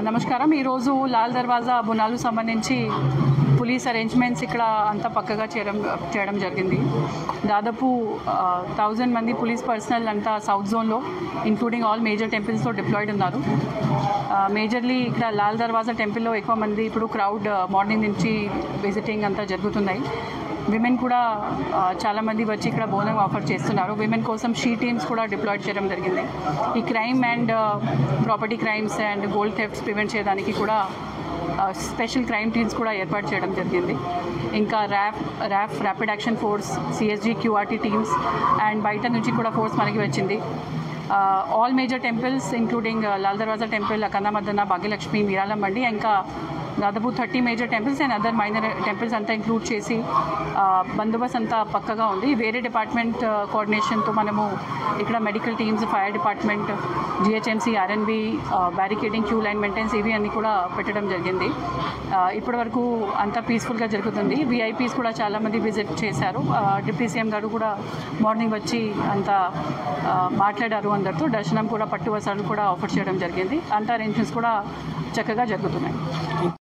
నమస్కారం. ఈరోజు లాల్ దర్వాజా బోనాలు సంబంధించి పోలీస్ అరేంజ్మెంట్స్ ఇక్కడ అంతా పక్కగా చేయడం జరిగింది. దాదాపు 1000 మంది పోలీస్ పర్సనల్ అంతా సౌత్ జోన్లో ఇంక్లూడింగ్ ఆల్ మేజర్ టెంపుల్స్లో డిప్లాయిడ్ ఉన్నారు. మేజర్లీ ఇక్కడ లాల్ దర్వాజా టెంపుల్లో ఎక్కువ మంది ఇప్పుడు క్రౌడ్ మార్నింగ్ నుంచి విజిటింగ్ అంతా జరుగుతున్నాయి. విమెన్ కూడా చాలామంది వచ్చి ఇక్కడ బోనం ఆఫర్ చేస్తున్నారు. విమెన్ కోసం షీ టీమ్స్ కూడా డిప్లాయిడ్ చేయడం జరిగింది. ఈ crime and property crimes and gold thefts prevent చేయడానికి కూడా స్పెషల్ క్రైమ్ టీమ్స్ కూడా ఏర్పాటు చేయడం జరిగింది. ఇంకా rapid action force, CSG, QRT teams and బయట నుంచి కూడా ఫోర్స్ మనకి వచ్చింది. All major temples including Lal Darwaza temple, Akkanna Madanna, Bhagyalakshmi, Miralam Mandi, ఇంకా దాదాపు 30 major temples and other minor temples అంతా ఇంక్లూడ్ చేసి బందోబస్తు అంతా పక్కగా ఉంది. వేరే డిపార్ట్మెంట్ కోఆర్డినేషన్తో మనము ఇక్కడ medical teams, fire department, GHMC, RNB, barricading, queue line maintenance ఇవి అన్నీ కూడా పెట్టడం జరిగింది. ఇప్పటి వరకు అంతా పీస్ఫుల్గా జరుగుతుంది. విఐపీస్ కూడా చాలామంది విజిట్ చేశారు. డిప్యూటీ సీఎం గారు కూడా మార్నింగ్ వచ్చి అంతా మాట్లాడారు అందరితో. దర్శనం కూడా, పట్టు వస్త్రాలు కూడా ఆఫర్ చేయడం జరిగింది. అంతా అరేంజ్మెంట్స్ కూడా చక్కగా జరుగుతున్నాయి.